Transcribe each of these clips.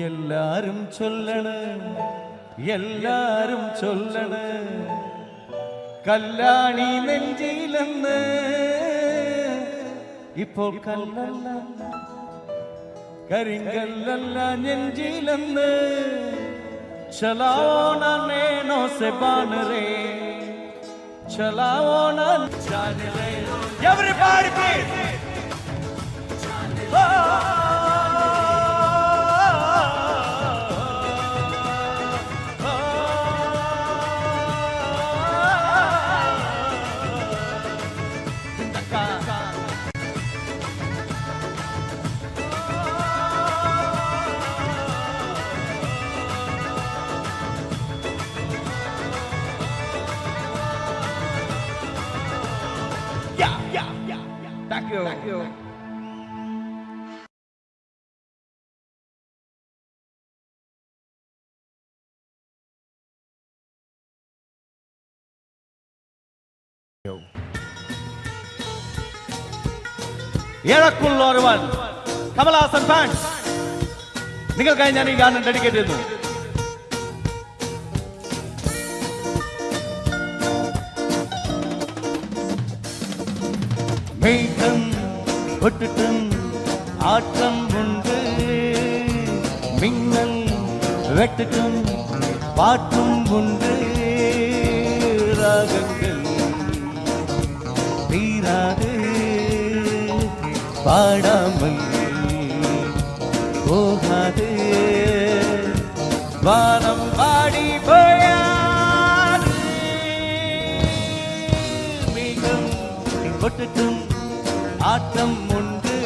എല്ലാരും ചൊല്ലണ് എല്ലാരും ചൊല്ലണ് കല്ലാണി നെഞ്ചിലെന്ന് ഇപ്പോൾ കല്ലല്ല കരിങ്കല്ലല്ല നെഞ്ചിലെന്ന് चलाओ ना नैनों से बान रे चलाओ ना जान रे everybody please Thank you. Thank you. Yerakul Orwan, Kamal Hassan fans, നിങ്ങൾക്കായി ഞാൻ ഈ ഗാനം ഡെഡിക്കേറ്റ് ചെയ്യുന്നു. மேகம் ஒட்டுட்டும் ஆட்டம் உண்டு மின்னல் வெட்டுட்டும் பாட்டும் உண்டு ராகங்கள் தீராது பாடாமல் போகாது வானம் பாடி போயாது மேகம் ஒட்டுட்டும் ஆட்டம் உண்டு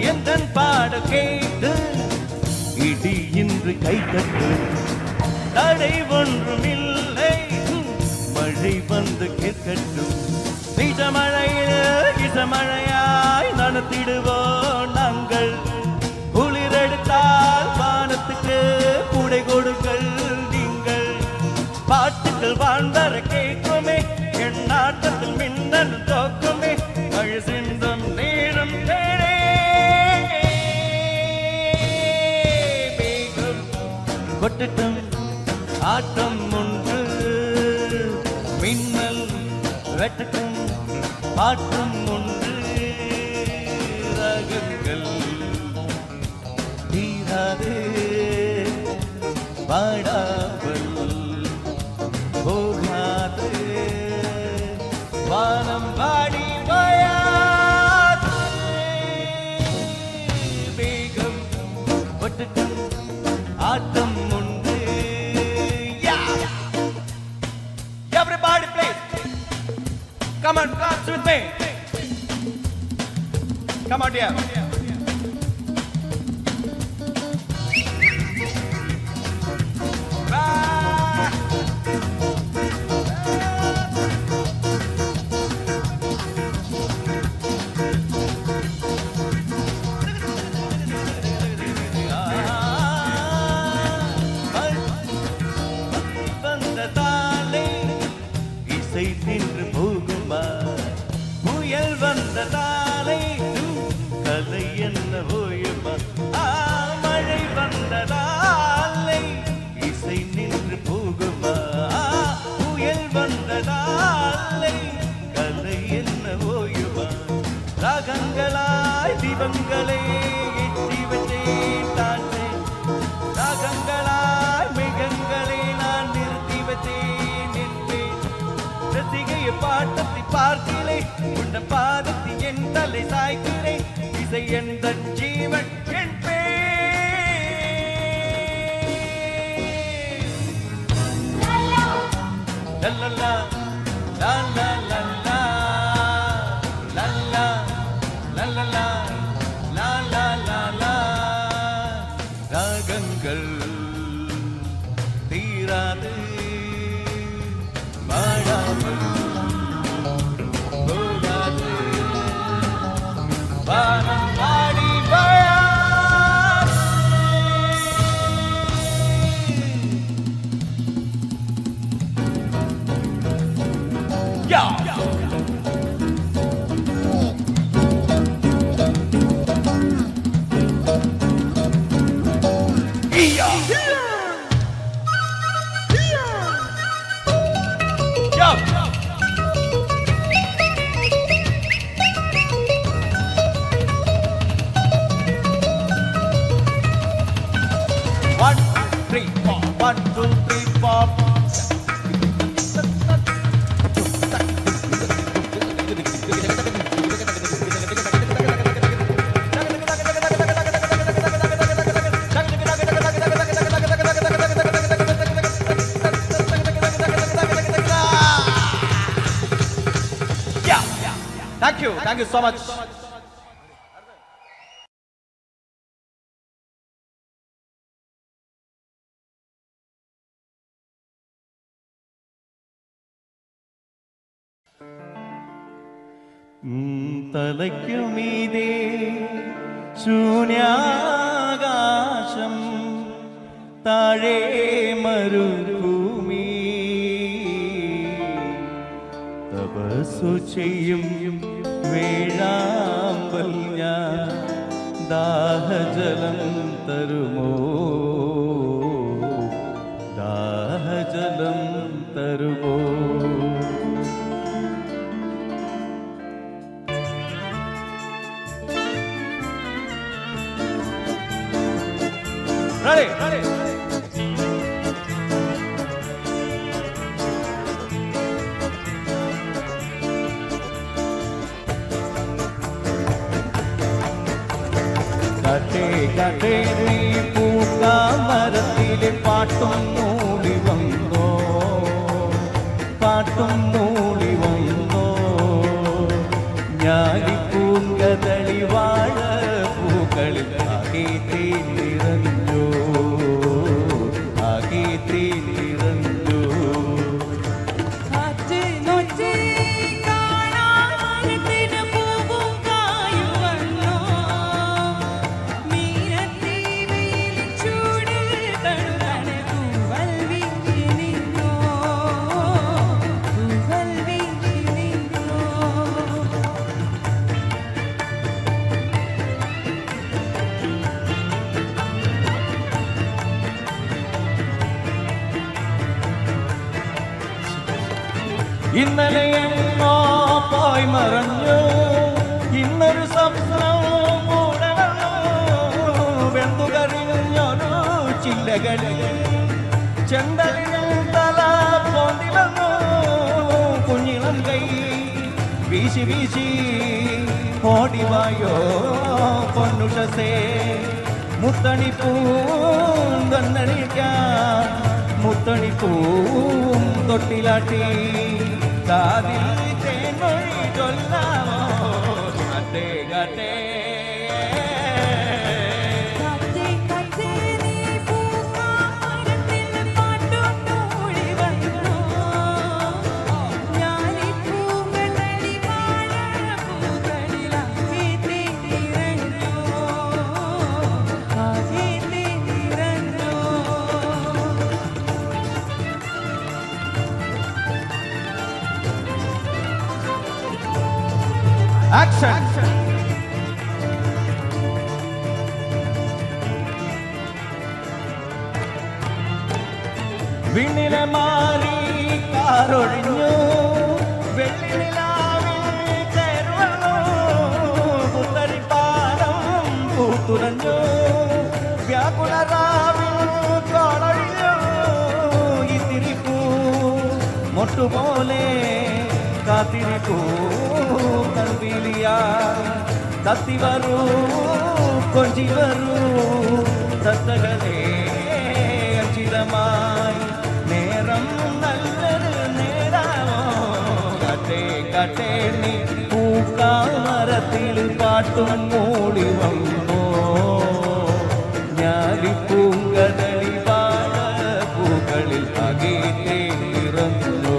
எந்தன் பாட கேட்டு இடி இன்று கை தட்டு தடை ஒன்றும் இல்லை மழை வந்து கேட்கட்டும் இசமழையாய் நடத்திடுவோம் நாங்கள் குளிரெடுத்தால் வானத்துக்கு கூடை கொடுங்கள் நீங்கள் பாட்டுகள் வாழ்ந்தர கேட்குமே என் நாட்டத்தில் மின்னல் தோக்குமே மழை சிந்தும் நேரம் தேடே மேகம் கொட்டட்டும் ஆட்டம் ஒன்று மின்னல் வெட்டட்டும் பாட்டும் ஒன்று ரகங்கள் தீராது பாடாமல் போகாது வானம் பாடி போயாது மேகம் ஒட்டுட்டும் ஆட்டம் உண்டு. Everybody please come on, dance with me. Come on dear. நின்று போகுமா புயல் வந்ததாலே கதை என்ன ஓயுமா மழை வந்ததாலே இசை நின்று போகுமா புயல் வந்ததாலே கதை என்ன ஓயுமா ராகங்களாய் தீபங்களே எட்டி வச்சேன் தாண்டே ராகங்களாய் மிகங்களே நான் நிறுத்தி வச்சேன் பாட்டத்தை பார்க்கிறே உண்ட பாதத்தை என் தலை சாய்க்கிறே இசை எந்த ஜீவன் என் லல்லா லல்லா லல்லா லல்லா லல்லா லல்லா லல்லா ராகங்கள் தீராது போகாது போகாது வானம் ஆடி வயாது. யா One, two, three, four. Yeah. Thank you so much. തലയ്ക്കുമീതേ ശൂന്യാകാശം താഴെ മരുഭൂമി തപസ്സു ചെയ്യും വേഴാമ്പൽ ഞാൻ ദാഹജലം തരുമോ ദാഹജലം തരുമോ. Ready. കട്ടേ നീ പൂക്കാമരത്തിലെ പാട്ടും മൂടി വന്നോ പാട്ടും മൂടി വന്നോ ഞാലിപ്പൂങ്കതളി വാഴ പൂക്കളിൽ ആകെ തീർന്നിറഞ്ഞോ ആകെ തീർന്നിറഞ്ഞോ. ഇന്നലെ എങ്ങോ പോയി മറഞ്ഞു ഇന്നൊരു സ്വപ്നം കൂടെ വന്നു വെന്തുകറിഞ്ഞൊരു ചില്ലകളിൽ ചെണ്ടലിനും തല പോന്തി വന്നു കുഞ്ഞിളം കൈ വീശി വീശി ഓടിവായോ പൊന്നുഷസേ മുത്തണിപ്പൂന്തന്നണിക്കാൻ മുത്തണിപ്പൂം തൊട്ടിലാട്ടി കാതിൽ തേൻമൊഴി ചൊല്ലാമോ ഗാട്ടേ ഗാട്ടേ. Action. വിണ്ണിലെ മാറി കാറൊഴിഞ്ഞു വെള്ളിനിലാവിൽ ചേരുവല്ലോ പുത്തരിപ്പാലം പൂത്തുലഞ്ഞു വ്യാകുലരാവിൽ കോളൊഴിഞ്ഞു ഇത്തിരിപ്പൂ മൊട്ടുപോലെ കാത്തിരിപ്പൂ കൽവിലിയാ കത്തി വരൂ കൊഞ്ചി വരൂ തത്തകളെ അഞ്ചിതമായി നേരം നല്ലൊരു നേരാമോ കട്ടേ കട്ടേ നീ പൂക്കാമരത്തിൽ പാട്ടും മൂടി വന്നോ ഞാലിപ്പൂങ്കതളി വാഴ പൂക്കളിൽ അകേ നിറഞ്ഞോ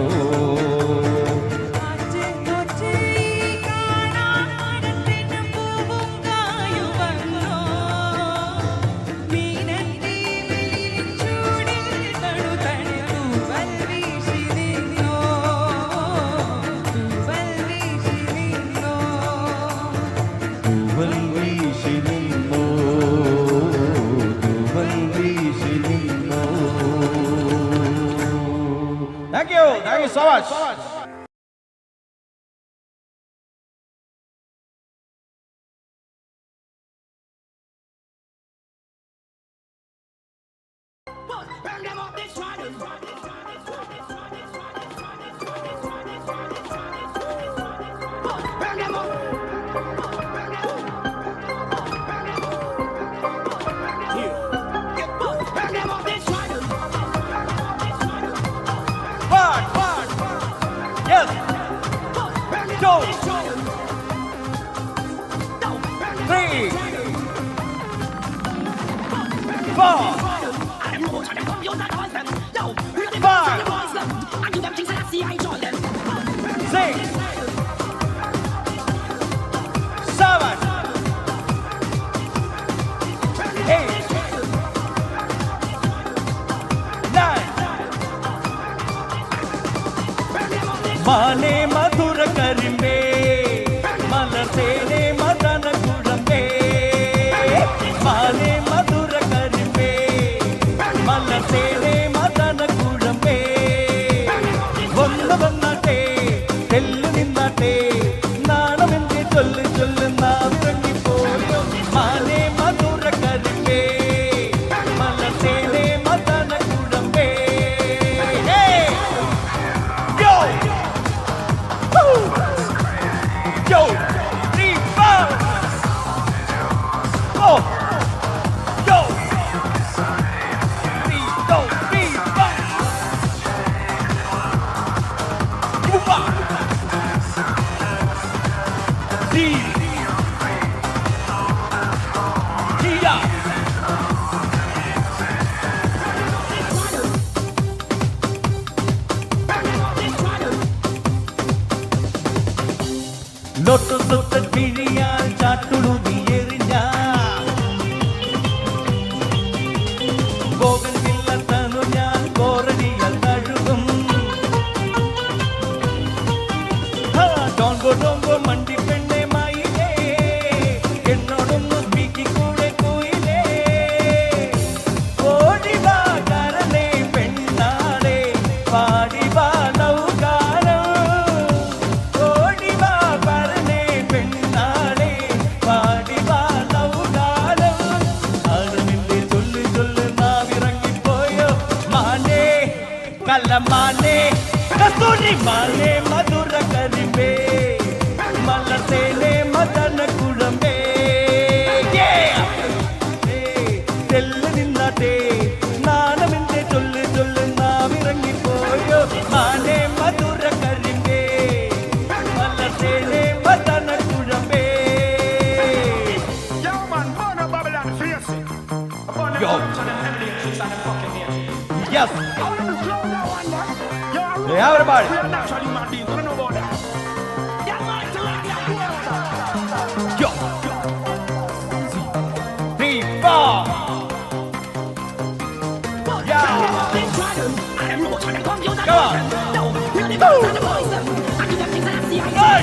നിന്നോ. Thank you so much. Burn them up, destroy them. Burn them up. Burn them up, destroy them. One. Yes. Two. 3. 4. 6, 7, 8, 9. മാനേ മധുര കരിമ്പേ മലർത്തേനേ മദന കുഴമ്പേ. മാനേ മധുര കരിമ്പേ മലർത്തേനേ മദന കുഴമ്പേ. ഒന്ന് വന്നാട്ടെ തെല്ലു നിന്നാട്ടെ നാണമെന്റെ ചൊല്ല് ചൊല്ല് നാവിറങ്ങി പോയോ. മാനേ മധുര കരിമ്പേ മലർത്തേനേ മദന കുഴമ്പേ. Yo! Woo! Yo! 3, 4. Oh! Yo! 3, 2, 3, 4. Upa! D! Gia! ലോട്ട പിഴിയാൽ ചാട്ടുളുതി എറിഞ്ഞ പോകൻ പിള്ളത്തനു ഞാൻ കോറടിയാൽ തഴുകും. ഡോങ്കോ മണ്ടി പെണ്ണെ മയിലേ എന്നോടൊന്നു സ്പീക്കിക്കൂടെ കുയിലേ. ഓടിവാ കരളേ പെണ്ണാളെ പാടിവാ നൗകാരം. ഓടിവാ പരനെ പെണ്ണാളെ പാടിവാ നൗകാരം. ആടുമിന്റെ ചൊല്ല് ചൊല്ല് നാവിറങ്ങിപ്പോയോ. മാനേ കള്ളമാനേ കസ്തൂരി മാനേ മധുര കരിമ്പേ മലർത്തേനേ മദന കുഴമ്പേ. തെല്ല് നിന്നാട്ടെ നാണമെന്റെ ചൊല്ല് ചൊല്ല് നാവിറങ്ങിപ്പോയോ. മാനേ മധുര കരിമ്പേ മലർത്തേനേ മദന കുഴമ്പേ. Yo, man, burn up Babylon, face it. Burn them Yo. up to them heavily chicks and them fucking names. Yes. How do you slow down one man? Yo, Hey, everybody. we are natural human beings, we don't know about that. Yeah, man, to rock that world. Yo. 3, 4. Yeah. Come on. Hey.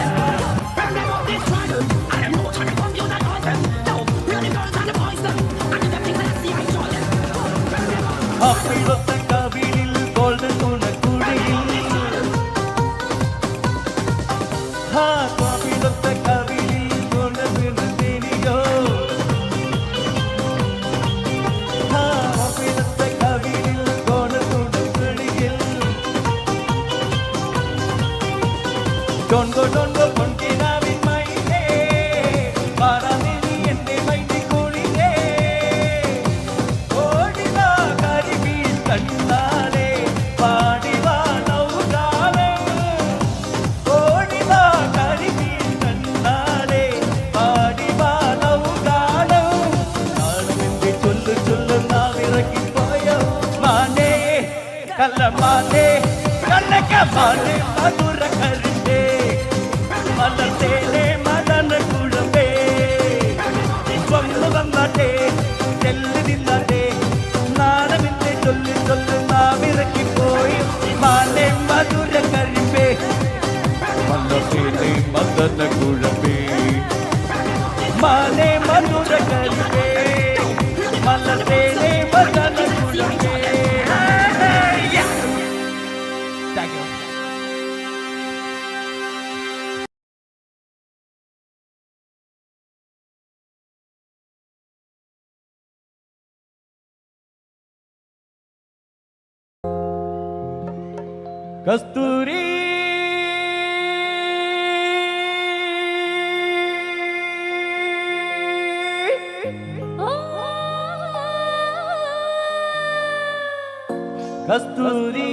അപ്പിളത്തെ കവിളിൽ golden തുണക്കുഴിയിൽ. അപ്പിളത്തെ കവിളിൽ golden തുണക്കുഴിയോ. അപ്പിളത്തെ കവിളിൽ golden തുണക്കുഴിയിൽ. ഡോൺഗോ പൊൻകിനാവിൻ മയിലേ പാറാനിനി എന്റെ മൈനിക്കുഴിലേ. ഓടിവാ കരിമീൻ കണ്ണാലെ പാടിവാ നൗകാലം. ഓടിവാ കരിമീൻ കണ്ണാലെ പാടിവാ നൗകാലം. നാണമെന്റെ ചൊല്ല് ചൊല്ല് നാവിറങ്ങിപ്പോയോ. മാനേ കള്ളമാനേ കള്ളക്കമാനേ മധുര കരിമ്പേ മലർത്തേനേ മദന കുഴമ്പേ. വന്നു വന്നാട്ടെ ചെല്ല് നിന്നാട്ടെ നാണമെന്റെ ചൊല്ല് ചൊല്ല് നാവിറക്കിപ്പോയി. മാനേ മധുര കരിമ്പേ മലർത്തേനേ മദന കുഴമ്പേ. മാനേ മധുര കരിമ്പേ മലർത്തേനേ മദന കുഴമ്പേ. കസ്തൂരി കസ്തൂരി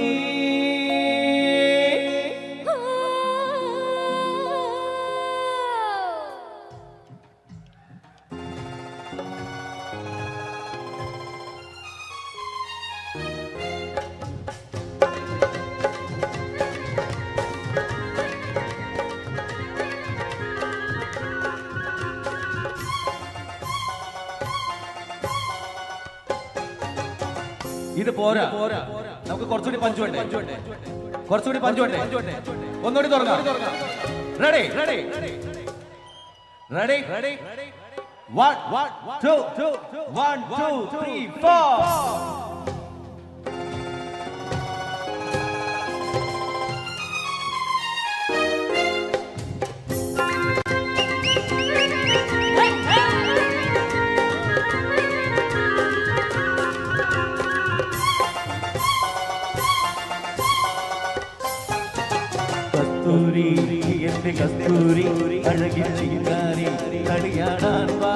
ഇത് പോരാ നമുക്ക് കുറച്ചുകൂടി പഞ്ചുണ്ട് കുറച്ചുകൂടി പഞ്ചുണ്ട് ഒന്നുകൂടി തുടങ്ങാം റെഡി റെഡി റെഡി റെഡി 1 2 1 2 3 4 കസ്തൂരി എന്റെ കസ്തൂരി അഴകിൽ ചിങ്കാരി കളിയാടാൻ വാ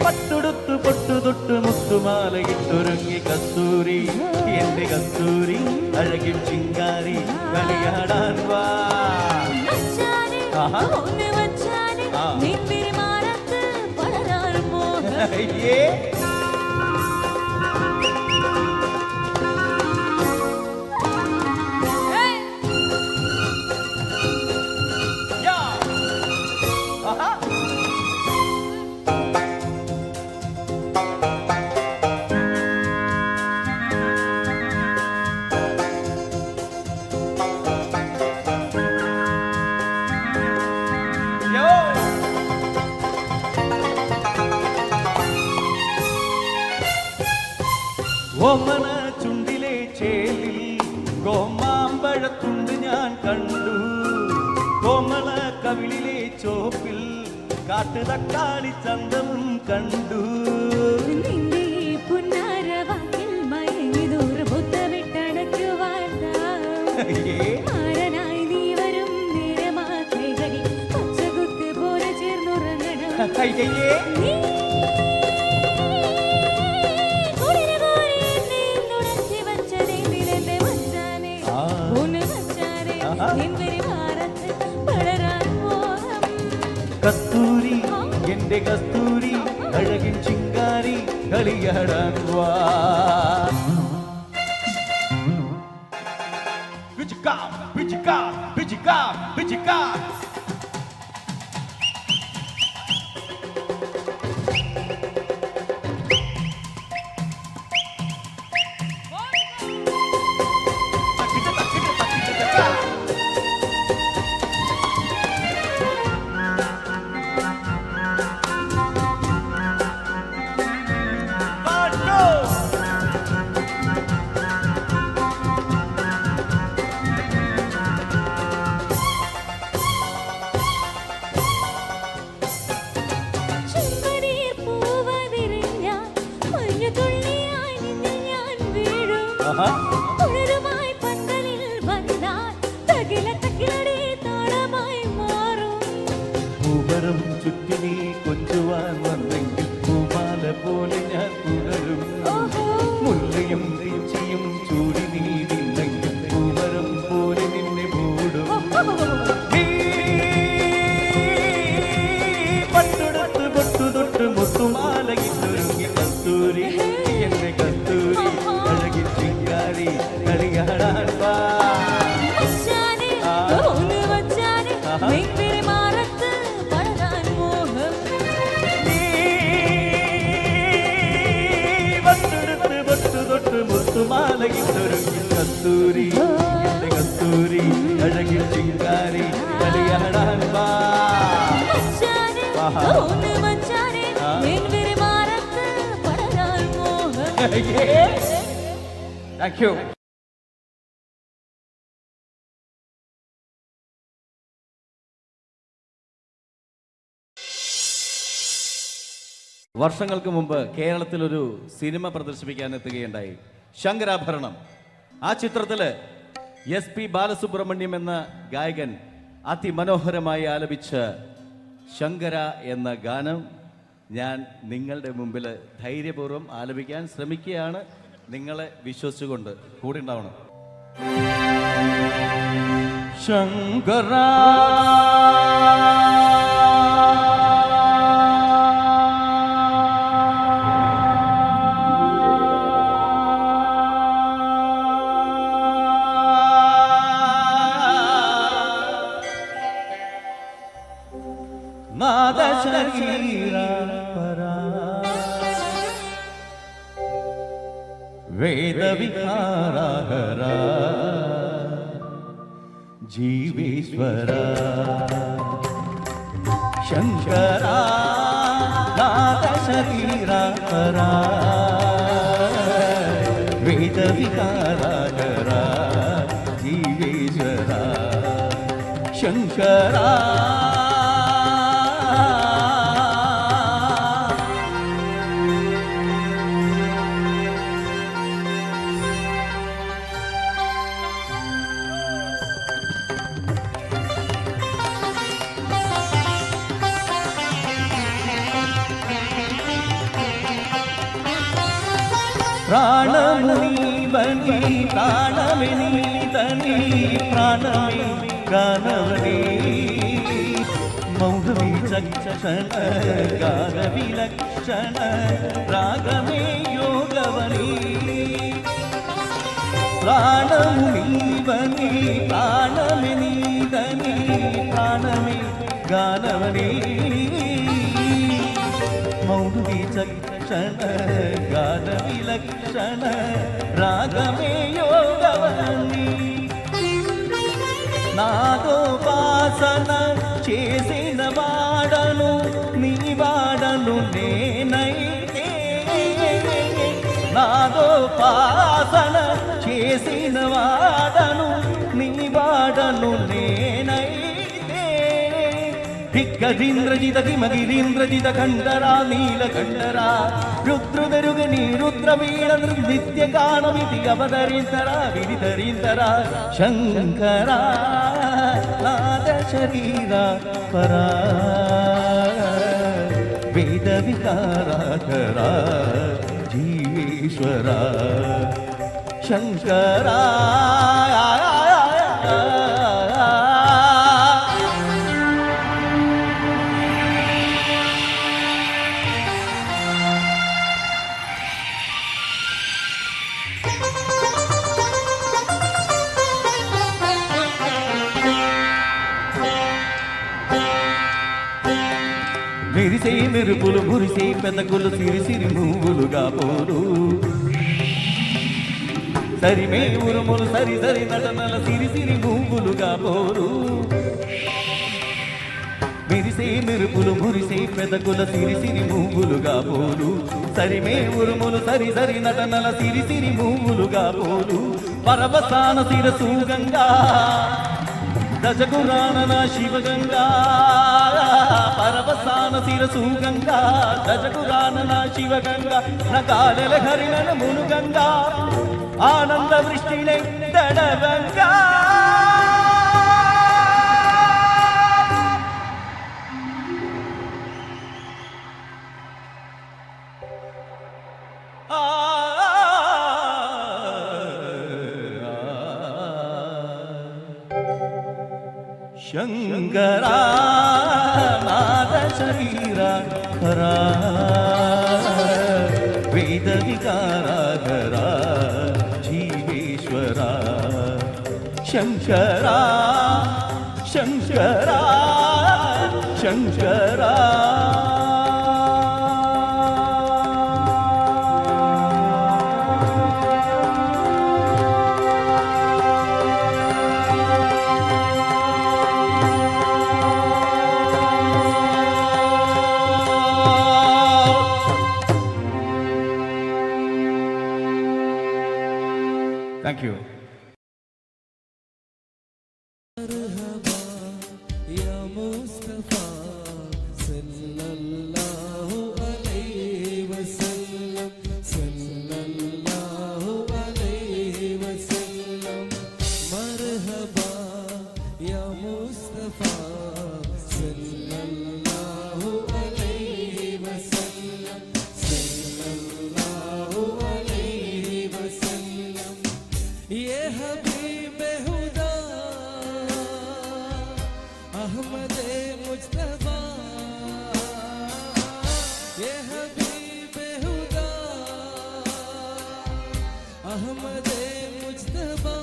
പട്ടുടുത്തു പൊട്ടുതൊട്ട് മുത്തുമാലയിട്ടൊരുങ്ങി കസ്തൂരി എന്റെ കസ്തൂരി അഴകിൽ ചിങ്കാരി കളിയാടാൻ വാ Yeah. ഓമന ചുണ്ടിലെ ചേലിൽ കോമാമ്പഴത്തുണ്ട് ഞാൻ കണ്ടു കോമള കവിളിലെ ചോപ്പിൽ കാട്ടുതക്കാളി ചന്തവും കണ്ടു അയ്യേ കസ്തൂരി എന്റെ കസ്തൂരി അഴകിൻ ചിങ്കാരി കളിയാടാൻ വാ പിച്ചിക്കാ പിച്ചിക്കാ പിച്ചിക്കാ പിച്ചിക്കാ പൂവരം ചുറ്റിനി കൊഞ്ചുവാൻ വന്നെങ്കിൽ പൂമാല പോലെ ഞാൻ പുലരും മുല്ലയും തീച്ചിയും ചൂടി നീതില്ലെങ്കിൽ പൂവരം പോലെ നിന്നെ മൂടും പട്ടുടത്ത് പൊട്ടുതൊട്ട് മുത്തുമാലകിട്ടൊരുങ്ങി കസ്തൂരി എന്നെ കസ്തൂരി അഴകിൽ ചിങ്കാരി കളിയാടാൻ വാ മുത്തുമാലകിട്ടൊരുങ്ങി കസ്തൂരി എന്റെ കസ്തൂരി അഴകിൽ ചിങ്കാരി കളിയാടാൻ വാ താങ്ക് യു വർഷങ്ങൾക്ക് മുമ്പ് കേരളത്തിലൊരു സിനിമ പ്രദർശിപ്പിക്കാൻ എത്തുകയുണ്ടായി, ശങ്കരാഭരണം. ആ ചിത്രത്തിൽ SP ബാലസുബ്രഹ്മണ്യം എന്ന ഗായകൻ അതിമനോഹരമായി ആലപിച്ച ശങ്കര എന്ന ഗാനം ഞാൻ നിങ്ങളുടെ മുമ്പിൽ ധൈര്യപൂർവ്വം ആലപിക്കാൻ ശ്രമിക്കുകയാണ്, നിങ്ങളെ വിശ്വസിച്ചുകൊണ്ട്. കൂടെ ഉണ്ടാവണം. ശങ്കര വേദവിഹാരഹര ജീവേശ്വര ശങ്കര നാദശരീരഹര വേദവിഹാരഹര ജീവേശ്വര ശങ്കര ప్రాణమునివని ప్రాణమినిదని ప్రాణమే గానవని మౌఢవి చక్షణ గాన విలక్షణ రాగమే యోగవని ప్రాణమునివని ప్రాణమినిదని ప్రాణమే గానవని మౌఢవి చక్షణ గాన విలక్షణ రాగమే యోగవని నాదోపాసన చేసిన వాడను నీ వాడను నేనైతే నాదోపాసన చేసిన వాడను నీ వాడను నేనైతే దిగ్గజీంద్రజిత హిమగిరీంద్రజిత ఖండరా నీలకంఠరా రుద్రుదరుగని రుద్రవీణ నిత్యగానమితి అవతరింతరా విడితరింతరా శంకరా నాద శరీర పరా వేద వికారాకరా జీవేశ్వర శంకరా విరిసే మెరుపులు మురిసే పెదకులు సిరిసిరి నువ్వులుగా పోరు సరిమే ఉరుములు సరి సరి నటనల సిరిసిరి నువ్వులుగా పోరు విరిసే మెరుపులు మురిసే పెదకుల సిరిసిరి నువ్వులుగా పోరు సరిమే ఉరుములు సరి సరి నటనల సిరిసిరి నువ్వులుగా పోరు పరవసాన శిరసు గంగా దజగురానన శివగంగా పరవసాన శిరసు గంగా దజగురానన శివగంగా నకాలల హరిణన మునుగంగా ఆనంద వృష్టినే దడవంగా శంకరా నాద శరీర హరా వేద వికారాకరా జీవేశ్వర శంకరా శంకరా శంకరా Thank you. Ya Mustafa sallallahu alayhi Mustafa सल्लल्लाहु अलैहि वसल्लम सल्लल्लाहु अलैहि वसल्लम ये हबीब खुदा अहमद मुस्तफा ये हबीब खुदा अहमद मुस्तफा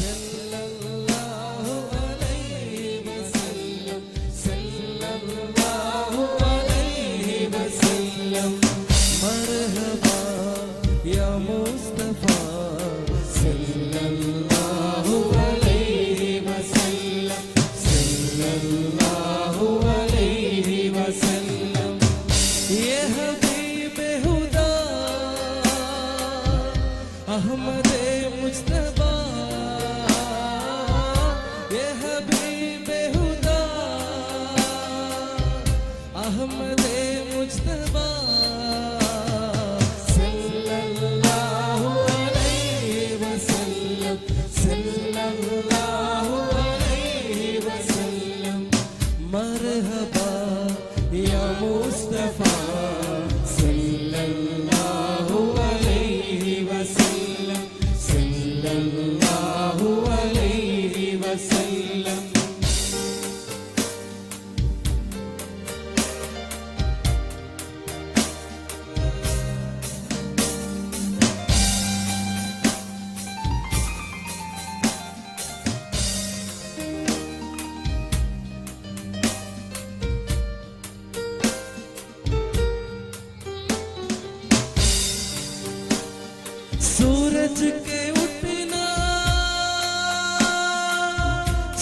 सल्लल्लाहु अलैहि वसल्लम सल्लल्लाहु अलैहि वसल्लम मरहबा या मुस्तफा सल्लल्लाहु अलैहि वसल्लम सल्लल्लाहु अलैहि वसल्लम ये हबीब खुदा अहमद मुस्तफा ये हबीब खुदा अहमद मुस्तफा सल्लल्लाहु अलैहि वसल्लम सल्लल्लाहु अलैहि वसल्लम मरहबा या मुस्तफा सल्लल्लाहु अलैहि वसल्लम सल्लल्लाहु अलैहि वसल्लम सूरज के उठना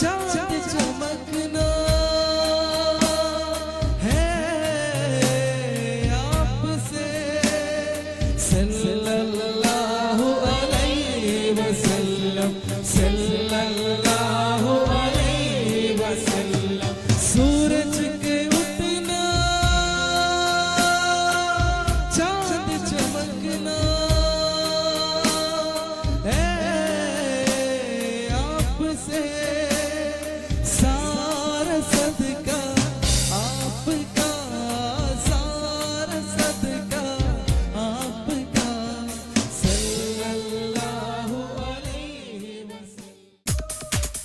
चांद चमकना है आपसे सल्लल्लाहु अलैहि वसल्लम सल्लल्लाहु अलैहि वसल्लम सूरज के उठना चांद चमकना आपसे सारा सदका आपका सारा सदका आपका सल्लल्लाहु अलैहि वसल्लम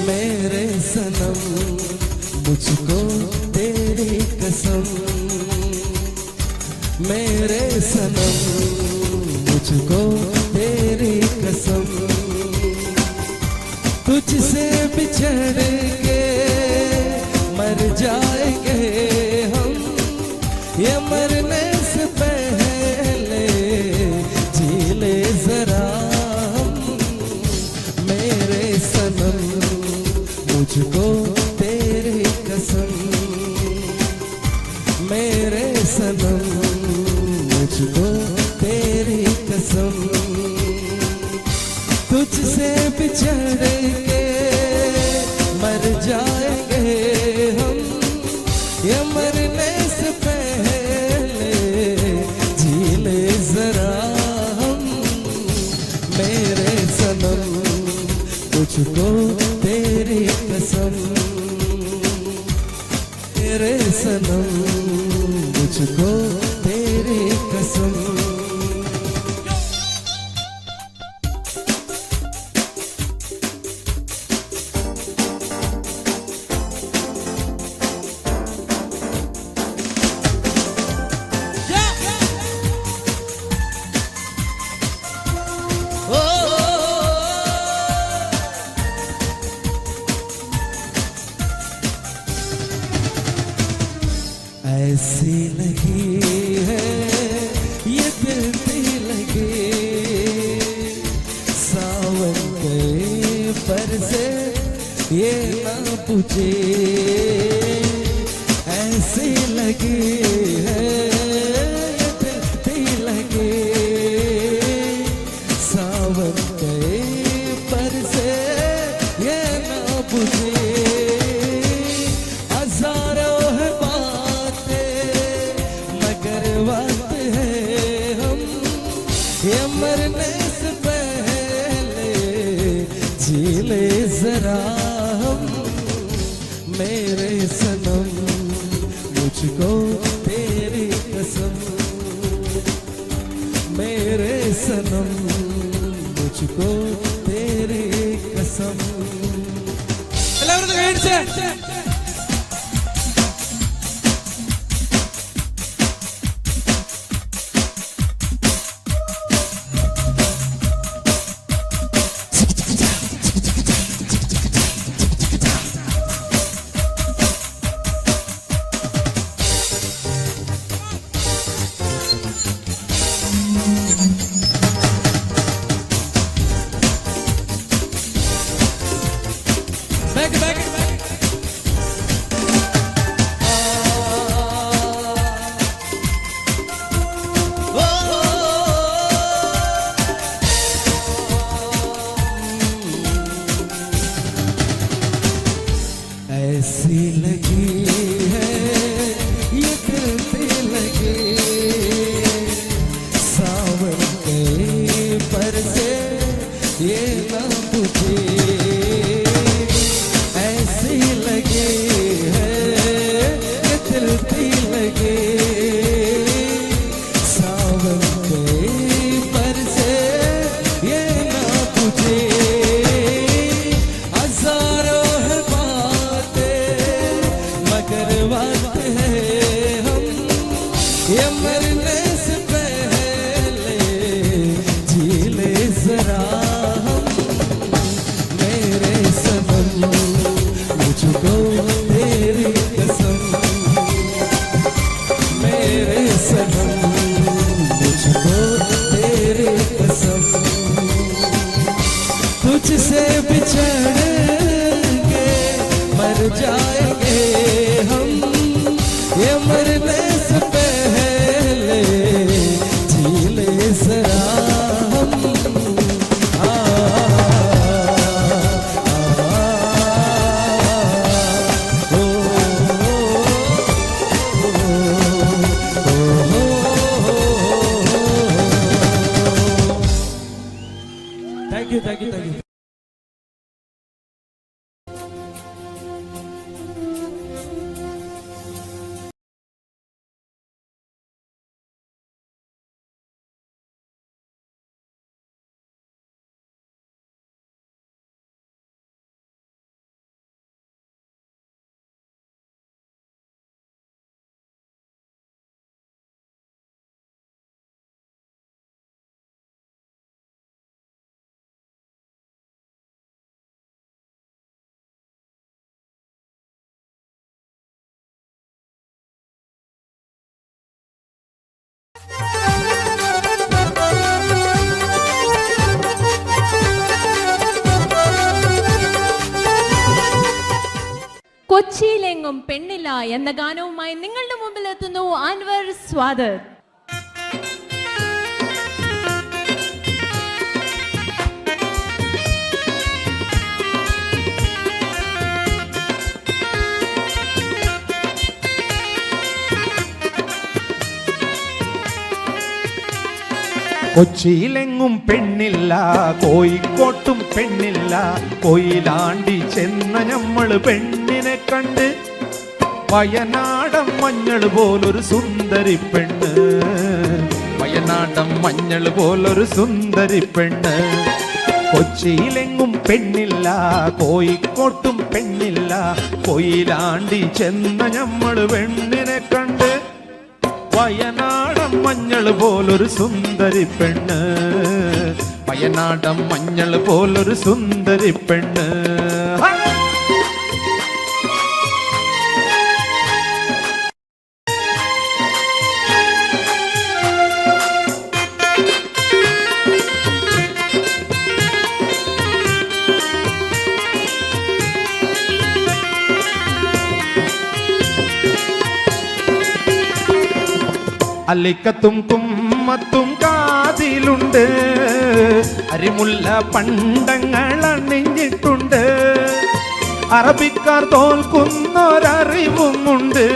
मेरे सनम मुझको तेरी कसम मेरे सनम मुझको तेरी कसम तुझसे बिछड़ के मर जाएंगे हम ये मरने से पहले जी ले जरा हम मेरे सनम मुझको तेरी कसम मेरे सनम मुझको तेरी कसम तुझसे बिछड़ के मर जाएंगे हम ये मरने से पहले जी ले जरा हम मेरे सनम मुझको तेरी कसम मेरे सनम मुझको तेरी कसम पर से ये ना पूछे, ऐसी लगी है ये दिल लगे, सावन गए पर से ये ना पूछे। हजारों है बातें मगर बात है हम, ये मरने से पहले जी ले जरा हम। मेरे सनम मुझको तेरी कसम, मेरे सनम मुझको तेरी कसम। ऐसी लगी है ये दिल लगे, सावन गए पर से ये ना पूछे, ऐसी लगी है ये दिल लगे, सावन गए पर से ये ना पूछे। हजारों है मगर बात है हम, ये मरने से पहले जी ले जरा हम। मेरे सनम मुझको तेरी कसम, मेरे सनम मुझको तेरी कसम। तुझसे बिछड़ के मर जाएंगे हम, ये मरने से पहले जी ले जरा हम। Thank you thank you thank you. കൊച്ചിയിലെങ്ങും പെണ്ണില്ല എന്ന ഗാനവുമായി നിങ്ങളുടെ മുമ്പിൽ എത്തുന്നു അൻവർ സ്വാദർ. കൊച്ചിയിലെങ്ങും പെണ്ണില്ല, കോഴിക്കോട്ടും പെണ്ണില്ല, കൊയിലാണ്ടി ചെന്ന ഞമ്മള് പെണ്ണിനെ കണ്ട്. വയനാടൻ മഞ്ഞൾ പോലൊരു സുന്ദരി പെണ്ണ്, വയനാടൻ മഞ്ഞൾ പോലൊരു സുന്ദരി പെണ്ണ്. കൊച്ചിയിലെങ്ങും പെണ്ണില്ല, കോഴിക്കോട്ടും പെണ്ണില്ല, കൊയിലാണ്ടി ചെന്ന ഞമ്മള് പെണ്ണിനെ കണ്ട്. വയനാടൻ മഞ്ഞൾ പോലൊരു സുന്ദരി പെണ്ണ്, വയനാടൻ മഞ്ഞൾ പോലൊരു സുന്ദരി പെണ്ണ്. അല്ലിക്കത്തും കുമ്മത്തും കാതിലുണ്ട്, അരിമുല്ല പണ്ടങ്ങൾ അണിഞ്ഞിട്ടുണ്ട്. അറബിക്കാർ തോൽക്കുന്നൊരറിവുമുണ്ട്,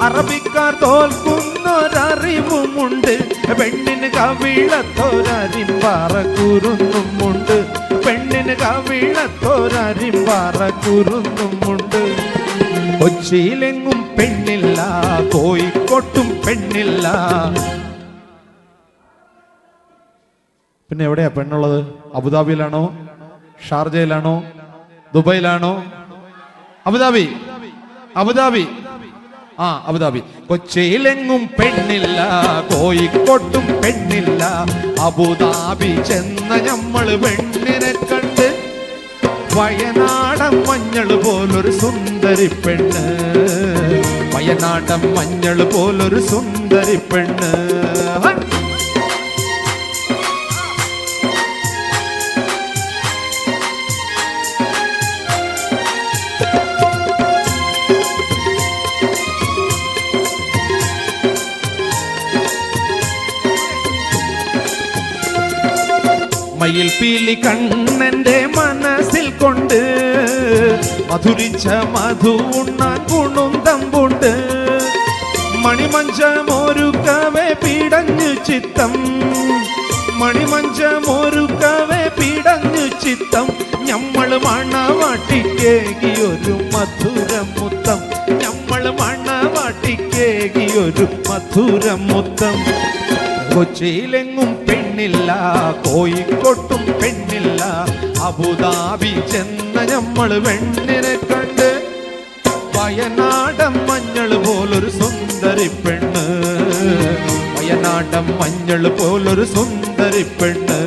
അറബിക്കാർ തോൽക്കുന്നൊരറിവുമുണ്ട്. പെണ്ണിന് കവിളത്തൊരരിമ്പാറ കുരുന്നുമുണ്ട്, പെണ്ണിന് കവിളത്തൊരരിമ്പാറ കുരുന്നുമുണ്ട്. കൊച്ചിയിലെങ്ങും പെണ്ണില്ല, കോഴിക്കോട്ടും പെണ്ണില്ല. പിന്നെ എവിടെയാ പെണ്ണുള്ളത്? അബുദാബിയിലാണോ, ഷാർജയിലാണോ, ദുബൈയിലാണോ? അബുദാബി, അബുദാബി, അബുദാബി. കൊച്ചിയിലെങ്ങും പെണ്ണില്ല, കോഴിക്കോട്ടും പെണ്ണില്ല. അബുദാബി ചെന്ന ഞമ്മള് പെണ്ണിനെ കണ്ട് വയനാടൻ മഞ്ഞൾ പോലൊരു സുന്ദരി പെണ്ണ്, വയനാടൻ മഞ്ഞൾ പോലൊരു സുന്ദരി പെണ്ണ്. മയിൽ പീലി കണ്ണന്റെ മനസ്സിൽ കൊണ്ട് മധുരിച്ച മധു ഉണ്ണാൻ കുണുന്തമ്പുണ്ട്. മണിമഞ്ചമൊരുക്കവേ പിടഞ്ഞു ചിത്തം, മണിമഞ്ചമൊരുക്കവേ പിടഞ്ഞു ചിത്തം. ഞമ്മള് മണവാട്ടിക്കേകിയൊരു മധുരമുത്തം, ഞമ്മള് മണവാട്ടിക്കേകിയൊരു മധുരമുത്തം. കൊച്ചിയിലെങ്ങും പെണ്ണില്ല, കോഴിക്കോട്ടും പെണ്ണില്ല. അബുദാബി ചെന്ന ഞമ്മള് പെണ്ണിനെ കണ്ട് വയനാടൻ മഞ്ഞൾ പോലൊരു സുന്ദരി പെണ്ണ്, വയനാടൻ മഞ്ഞൾ പോലൊരു സുന്ദരി പെണ്ണ്.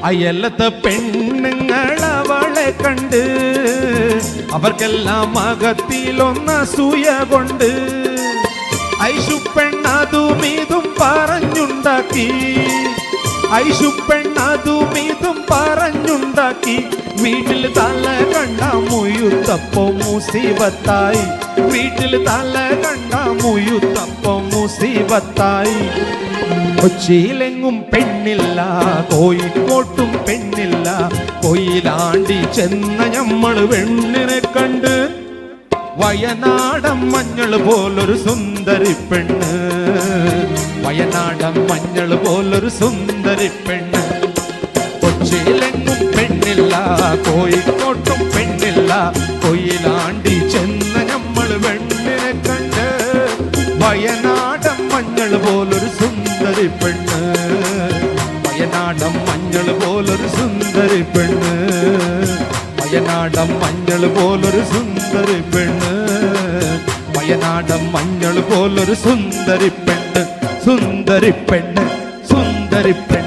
അയലത്തെ പെണ്ണുങ്ങൾ അവളെ കണ്ട് അവർക്കെല്ലാം അകത്തിലൊന്നസൂയ കൊണ്ട് ഐഷു പെണ്ണതും ഇതും പറഞ്ഞുണ്ടാക്കി, ഐഷു പെണ്ണതും ഇതും പറഞ്ഞുണ്ടാക്കി. വീട്ടിൽ തല കണ്ട മുയുത്തപ്പോ മുസീബത്തായി, വീട്ടിൽ തല കണ്ട മുയുത്തപ്പോ മുസീബത്തായി. കൊച്ചിയിലെങ്ങും പെണ്ണില്ല, കോഴിക്കോട്ടും പെണ്ണില്ല. കൊയിലാണ്ടി ചെന്ന ഞമ്മള് പെണ്ണിനെ കണ്ട് വയനാടൻ മഞ്ഞൾ പോലൊരു സുന്ദരി പെണ്ണ്, വയനാടൻ മഞ്ഞൾ പോലൊരു സുന്ദരി പെണ്ണ്. കൊച്ചിയിലെങ്ങും പെണ്ണില്ല, കോഴിക്കോട്ടും പെണ്ണില്ല. കൊയിലാണ്ടി ചെന്ന ഞമ്മള് പെണ്ണിനെ കണ്ട് വയനാടൻ മഞ്ഞൾ പോലൊരു സുന്ദരി പെണ്ണ്, വയനാടൻ മഞ്ഞൾ പോലൊരു സുന്ദരി പെണ്ണ്, വയനാടൻ മഞ്ഞൾ പോലൊരു സുന്ദരി പെണ്ണ്, വയനാടൻ മഞ്ഞൾ പോലൊരു സുന്ദരി പെണ്ണ്, സുന്ദരി പെണ്ണ്, സുന്ദരി പെണ്ണ്.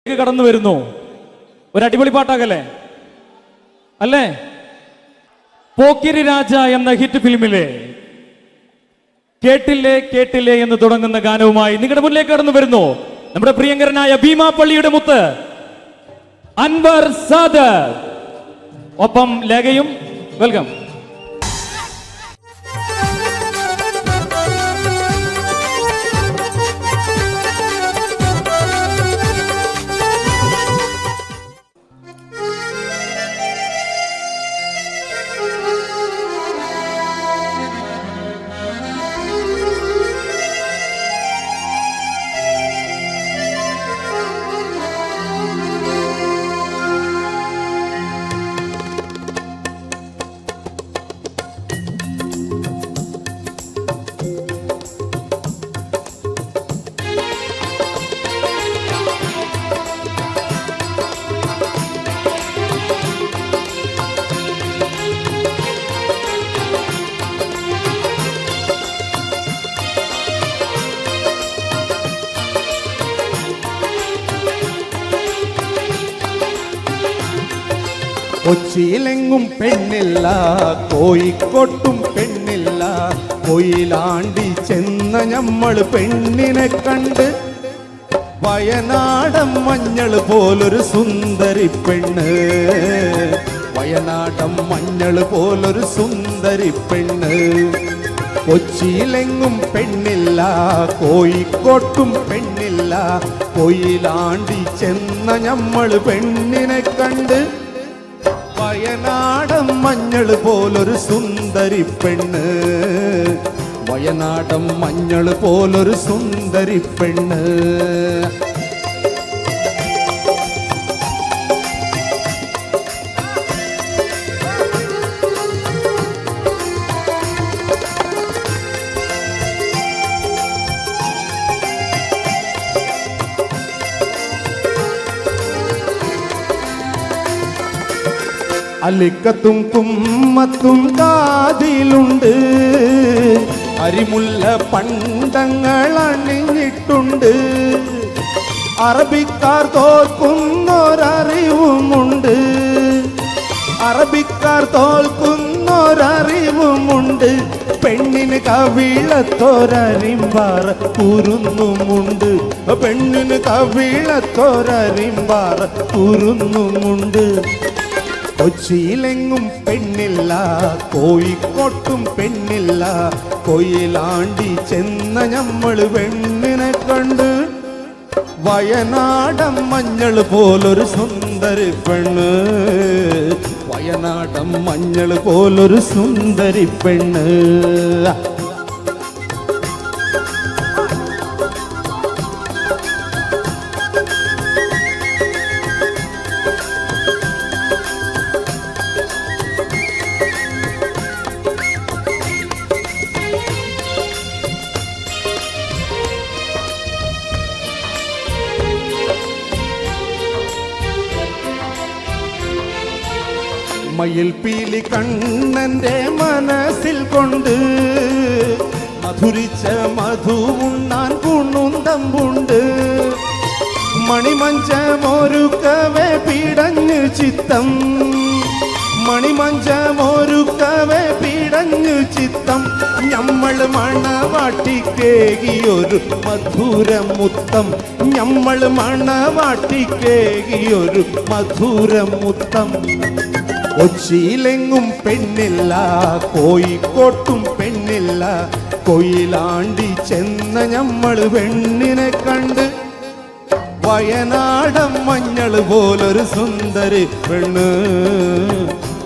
കടന്നു വരുന്നു. ഒരു അടിപൊളി പാട്ടാകല്ലേ അല്ലേ? പോക്കിരി രാജ എന്ന ഹിറ്റ് ഫിലിമിലെ കേട്ടില്ലേ കേട്ടില്ലേ എന്ന് തുടങ്ങുന്ന ഗാനവുമായി നിങ്ങളുടെ മുന്നിലേക്ക് കടന്നു വരുന്നു നമ്മുടെ പ്രിയങ്കരനായ ഭീമാപ്പള്ളിയുടെ മുത്ത് അൻവർ സാദർ, ഒപ്പം ലേഖയും. വെൽക്കം. കൊച്ചിയിലെങ്ങും പെണ്ണില്ല, കോഴിക്കോട്ടും പെണ്ണില്ല. കൊയിലാണ്ടി ചെന്ന ഞമ്മൾ പെണ്ണിനെ കണ്ട് വയനാടൻ മഞ്ഞൾ പോലൊരു സുന്ദരി പെണ്ണ്. വയനാടൻ മഞ്ഞൾ പോലൊരു സുന്ദരി പെണ്ണ്. കൊച്ചിയിലെങ്ങും പെണ്ണില്ല, കോഴിക്കോട്ടും പെണ്ണില്ല. കൊയിലാണ്ടി ചെന്ന ഞമ്മൾ പെണ്ണിനെ കണ്ട് വയനാടൻ മഞ്ഞൾ പോലൊരു സുന്ദരി പെണ്ണ്. വയനാടൻ മഞ്ഞൾ പോലൊരു സുന്ദരി പെണ്ണ്. അലിക്കത്തും കുമ്മത്തും കാതിലുണ്ട്, അരിമുല്ല പണ്ടങ്ങൾ അണിഞ്ഞിട്ടുണ്ട്. അറബിക്കാർ തോൽക്കുന്നൊരറിവുമുണ്ട്, അറബിക്കാർ തോൽക്കുന്നൊരറിവുമുണ്ട്. പെണ്ണിന് കവിളത്തൊരരിമ്പാറ കുരുന്നുമുണ്ട്, പെണ്ണിന് കവിളത്തൊരരിമ്പാറ കുരുന്നുമുണ്ട്. കൊച്ചിയിലെങ്ങും പെണ്ണില്ല, കോഴിക്കോട്ടും പെണ്ണില്ല. കൊയിലാണ്ടി ചെന്ന ഞമ്മൾ പെണ്ണിനെ കണ്ട് വയനാടൻ മഞ്ഞൾ പോലൊരു സുന്ദരി പെണ്ണ്. വയനാടൻ മഞ്ഞൾ പോലൊരു സുന്ദരി പെണ്ണ്. മയിൽ പീലി കണ്ണന്റെ മനസ്സിൽ കൊണ്ട് മധുരിച്ച മധു ഉണ്ണാൻ കുണുന്തമ്പുണ്ട്. മണിമഞ്ചമൊരുക്കവേ പിടഞ്ഞു ചിത്തം, മണിമഞ്ചമൊരുക്കവേ പിടഞ്ഞു ചിത്തം. ഞമ്മൾ മണവാട്ടിക്കേകിയൊരു മധുരമുത്തം, ഞമ്മൾ മണവാട്ടിക്കേകിയൊരു മധുരമുത്തം. കൊച്ചിയിലെങ്ങും പെണ്ണില്ല, കോഴിക്കോട്ടും പെണ്ണില്ല. കൊയിലാണ്ടി ചെന്ന ഞമ്മൾ പെണ്ണിനെ കണ്ട് വയനാടൻ മഞ്ഞൾ പോലൊരു സുന്ദരി പെണ്ണ്.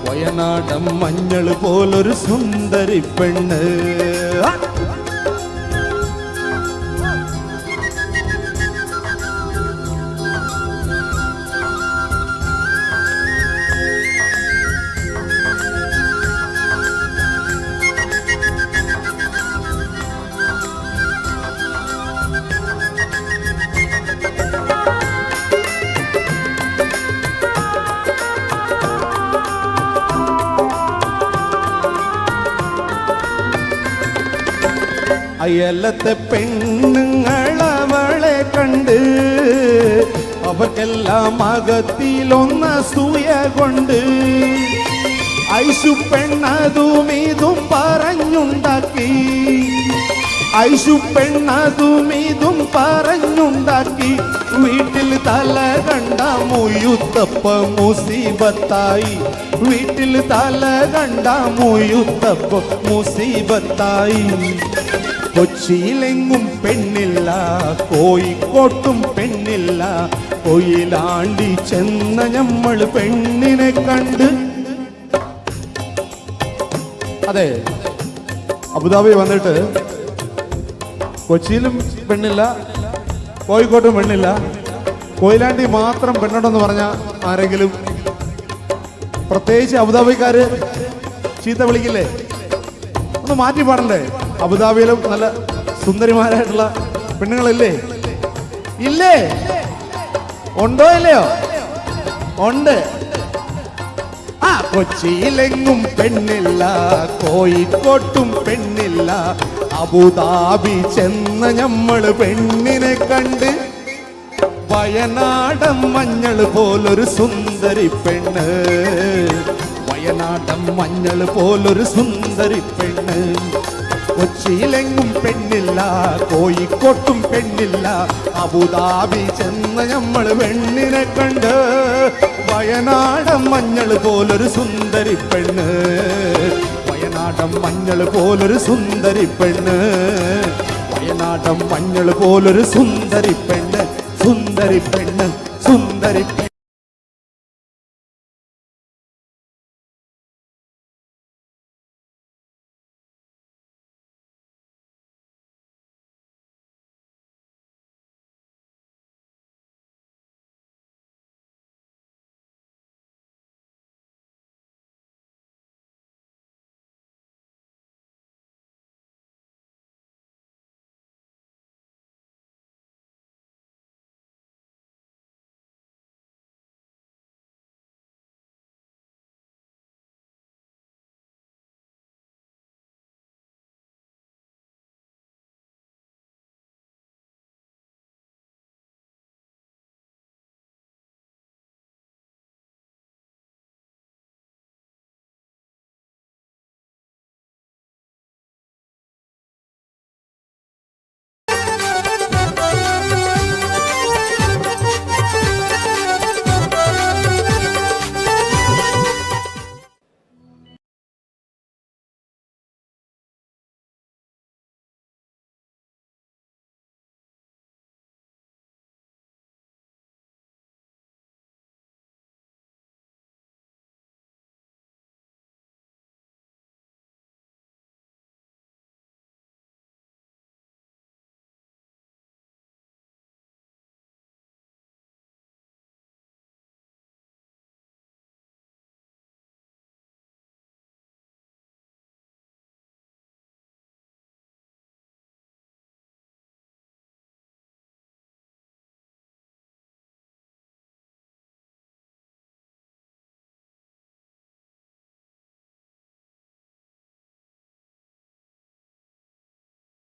വയനാടൻ മഞ്ഞൾ പോലൊരു സുന്ദരി പെണ്ണ്. അയലത്തെ പെണ്ണുങ്ങൾ അവളെ കണ്ട് അവർക്കെല്ലാം അകത്തിലൊന്നസൂയ കൊണ്ട് ഐശു പെണ്ണതും ഇതും പറഞ്ഞുണ്ടാക്കി, ഐശു പെണ്ണതും ഇതും പറഞ്ഞുണ്ടാക്കി. വീട്ടിൽ തല കണ്ട മുയുത്തപ്പ മുസീബത്തായി, വീട്ടിൽ തല കണ്ട മുയുത്തപ്പ മുസീബത്തായി. കൊച്ചിയിലെങ്ങും പെണ്ണില്ല, കോഴിക്കോട്ടും പെണ്ണില്ല. കൊയിലാണ്ടി ചെന്ന ഞമ്മൾ പെണ്ണിനെ കണ്ട്. അതെ, അബുദാബി വന്നിട്ട് കൊച്ചിയിലും പെണ്ണില്ല, കോഴിക്കോട്ടും പെണ്ണില്ല, കൊയിലാണ്ടി മാത്രം പെണ്ണുണ്ടെന്ന് പറഞ്ഞ ആരെങ്കിലും പ്രത്യേകിച്ച് അബുദാബിക്കാര് ചീത്ത വിളിക്കില്ലേ? ഒന്ന് മാറ്റി പാടണ്ടേ? അബുദാബിയിലും നല്ല സുന്ദരിമാരായിട്ടുള്ള പെണ്ണുങ്ങളില്ലേ? ഇല്ലേ? ഉണ്ടോ ഇല്ലയോ? ഉണ്ട്. ആ കൊച്ചിയിലെങ്ങും പെണ്ണില്ല, കോഴിക്കോട്ടും പെണ്ണില്ല. അബുദാബി ചെന്ന ഞമ്മള് പെണ്ണിനെ കണ്ട് വയനാടൻ മഞ്ഞൾ പോലൊരു സുന്ദരി പെണ്ണ്, വയനാടൻ മഞ്ഞൾ പോലൊരു സുന്ദരി പെണ്ണ്. കൊച്ചിയിലെങ്ങും പെണ്ണില്ല, കോഴിക്കോട്ടും പെണ്ണില്ല, അബുദാബി ചെന്ന് നമ്മൾ പെണ്ണിനെ കണ്ട്. വയനാടൻ മഞ്ഞൾ പോലൊരു സുന്ദരി പെണ്ണ്, വയനാടൻ മഞ്ഞൾ പോലൊരു സുന്ദരി പെണ്ണ്, വയനാടൻ മഞ്ഞൾ പോലൊരു സുന്ദരി പെണ്ണ്, സുന്ദരി പെണ്ണ്, സുന്ദരി പെണ്ണ്.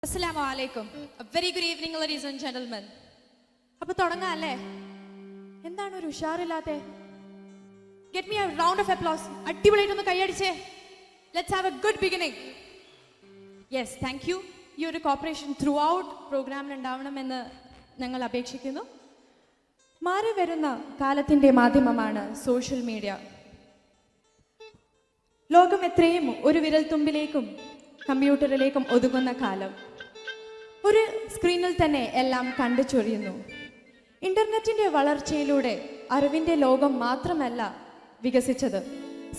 Assalamu alaikum. A very good evening, ladies and gentlemen. അപ്പോൾ തുടങ്ങാം അല്ലേ? എന്താണ് ഒരു ഉഷാറില്ലാത്തെ? Get me a round of applause. അടിപൊളിയായിട്ടൊന്ന് കൈയടിച്ചേ. Let's have a good beginning. Yes, thank you. ഈ ഒരു കോപ്പറേഷൻ ത്രൂ ഔട്ട് പ്രോഗ്രാമിൽ ഉണ്ടാവണമെന്ന് ഞങ്ങൾ അപേക്ഷിക്കുന്നു. മാറി വരുന്ന കാലത്തിൻ്റെ മാധ്യമമാണ് സോഷ്യൽ മീഡിയ. ലോകം എത്രയും ഒരു വിരൽത്തുമ്പിലേക്കും കമ്പ്യൂട്ടറിലേക്കും ഒതുങ്ങുന്ന കാലം. ഒരു സ്ക്രീനിൽ തന്നെ എല്ലാം കണ്ടു ചൊരിയുന്നു. ഇന്റർനെറ്റിന്റെ വളർച്ചയിലൂടെ അറിവിന്റെ ലോകം മാത്രമല്ല വികസിച്ചത്,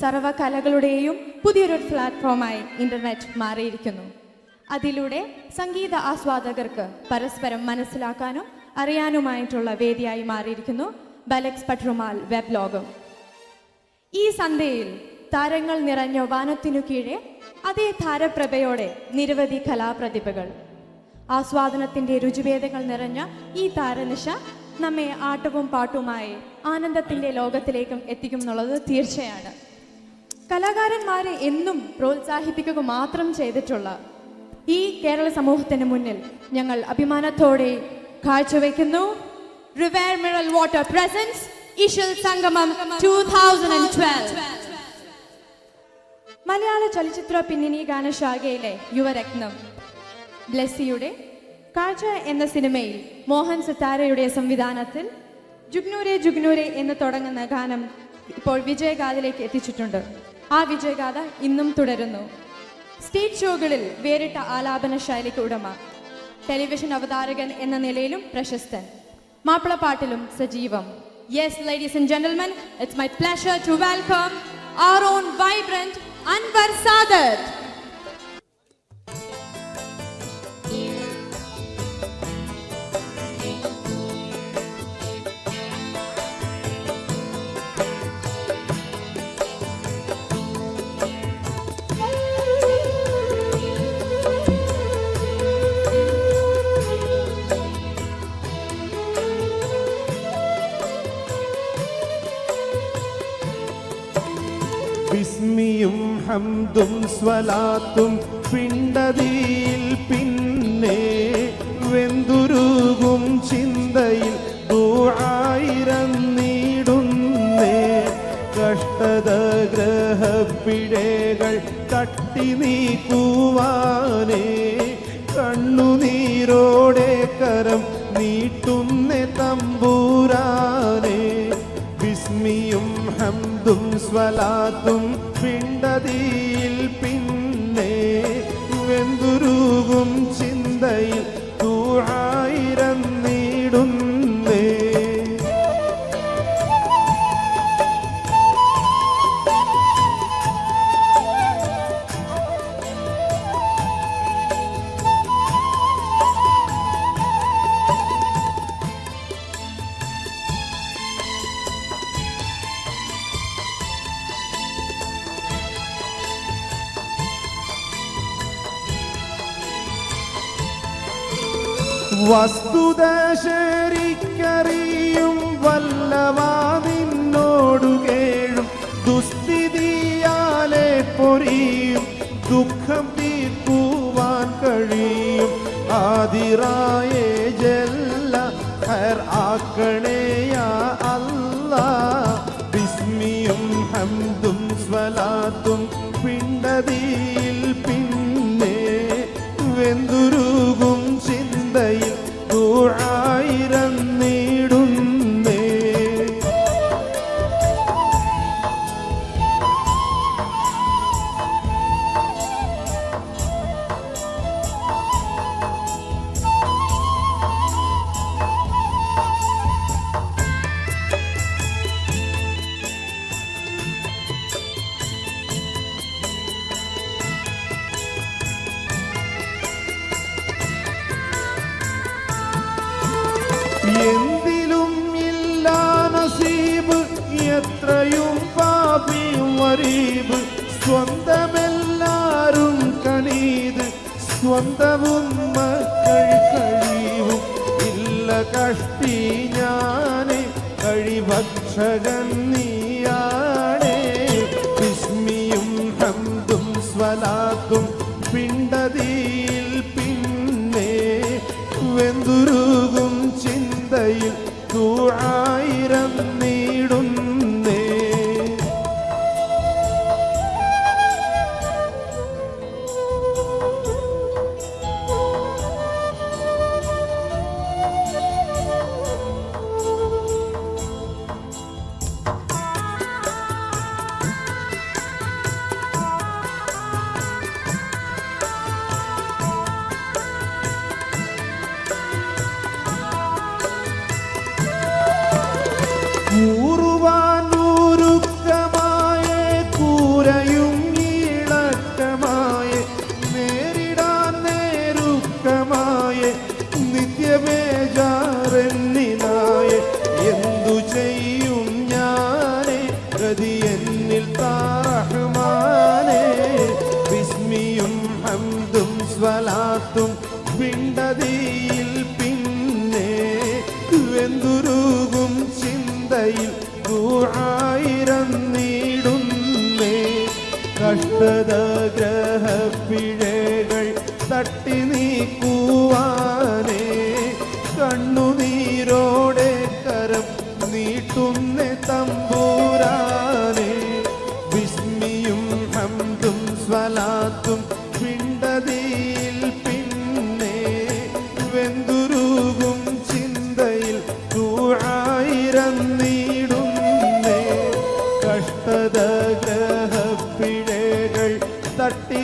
സർവകലകളുടെയും പുതിയൊരു പ്ലാറ്റ്ഫോമായി ഇന്റർനെറ്റ് മാറിയിരിക്കുന്നു. അതിലൂടെ സംഗീത ആസ്വാദകർക്ക് പരസ്പരം മനസ്സിലാക്കാനും അറിയാനുമായിട്ടുള്ള വേദിയായി മാറിയിരിക്കുന്നു ബലക്സ് പട്രുമാൽ വെബ് ലോകം. ഈ സന്ധ്യയിൽ താരങ്ങൾ നിറഞ്ഞ വാനത്തിനു കീഴെ അതേ താരപ്രഭയോടെ നിരവധി കലാപ്രതിഭകൾ. ആസ്വാദനത്തിന്റെ രുചിഭേദങ്ങൾ നിറഞ്ഞ ഈ താരനിശ നമ്മെ ആട്ടവും പാട്ടുമായി ആനന്ദത്തിന്റെ ലോകത്തിലേക്കും എത്തിക്കും എന്നുള്ളത് തീർച്ചയാണ്. കലാകാരന്മാരെ എന്നും പ്രോത്സാഹിപ്പിക്കുക മാത്രം ചെയ്തിട്ടുള്ള ഈ കേരള സമൂഹത്തിന് മുന്നിൽ ഞങ്ങൾ അഭിമാനത്തോടെ കാഴ്ചവെക്കുന്നു റിവർ മിനറൽ വാട്ടർ പ്രസൻസ് ഇശൽ സംഗമം 2012. മലയാള ചലച്ചിത്ര പിന്നണി ഗാനശാഖയിലെ യുവരത്നം ബ്ലെസ്സിയുടെ കാഴ്ച എന്ന സിനിമയിൽ മോഹൻ സിത്താരയുടെ സംവിധാനത്തിൽ ജുഗ്നൂരെ ജുഗ്നൂരെ എന്ന് തുടങ്ങുന്ന ഗാനം ഇപ്പോൾ വിജയഗാഥയിലേക്ക് എത്തിച്ചിട്ടുണ്ട്. ആ വിജയഗാഥ ഇന്നും തുടരുന്നു. സ്റ്റേജ് ഷോകളിൽ വേറിട്ട ആലാപന ശൈലിക്ക് ഉടമ, ടെലിവിഷൻ അവതാരകൻ എന്ന നിലയിലും പ്രശസ്തൻ, മാപ്പിളപ്പാട്ടിലും സജീവം. Yes, ladies and gentlemen, it's my pleasure to welcome our own vibrant Anwar Sadat. ബിസ്മിയും ഹംദും സ്വലാത്തും പിണ്ടതിയിൽ പിന്നെ വെന്തുരുകും ചിന്തയിൽ ദുആ കഷ്ടതഗ്രഹപ്പിഴകൾ തട്ടി നീക്കുവാനേ കണ്ണുനീരോടെ കരം നീട്ടുന്ന തമ്പൂരാനേ ബിസ്മിയും ഹംദും സ്വലാത്തും പിണ്ടതിയിൽ പിന്നെ വെന്തുരുകും ചിന്തയിൽ ദുആയിരം നീടുന്നേ വസ്തുത ശരിക്കറിയും വല്ലവാ നിന്നോടു കേഴും ദുസ്ഥിതിയാലെ പൊരിയും ദുഃഖം തീർക്കുവാൻ കഴിയും ആദിറായേ ജല്ല ഖൈർ ആക്കണേയാ അല്ലാ ബിസ്മിയും ഹംദും സ്വലാത്തും പിണ്ടതിയിൽ പിന്നെ വെന്തുരുകും ചിന്തയിൽ ദുആയിരം നീടുന്നേ എന്തിലും ഇല്ല നസീബ് എത്രയും പാപിയും വരീബ് സ്വന്തമെല്ലാരും കണീത് സ്വന്തവും മക്കൾ കഴിവും ഇല്ല കഷ്ടി ഞാനേ കഴിഭക്ഷകൻ നീയാണേ ബിസ്മിയും ഹംദും സ്വലാത്തും പിണ്ടതിയിൽ പിന്നെ വെന്തുരുകും ചിന്തയിൽ ദുആയിരം നീടുന്നേ കൂറുവാനൂരുക്കമായ കൂരയും ഇളക്കമായ നേരിടാൻ നേരുക്കമായ നിത്യബേജാറെന്നിനായ എന്തു ചെയ്യും ഞാനേ ഗതി എന്നിൽ താറഹ്മാനേ ബിസ്മിയും ഹംദും സ്വലാത്തും പിണ്ടതിയിൽ പിന്നെ വെന്തുരുകും ചിന്തയിൽ ദുആയിരം നീടുന്നേ കഷ്ടതഗ്രഹപ്പിഴകൾ തട്ടി നീക്കുവാനേ കണ്ണുനീരോടെ കരം നീട്ടുന്ന തമ്പൂരാനേ ബിസ്മിയും ഹംദും സ്വലാത്തും പിണ്ടതിയിൽ പിന്നെ വെന്തുരുകും ചിന്തയിൽ ദുആയിരം നീടുന്നേ കഷ്ടതഗ്രഹപ്പിഴകൾ തട്ടി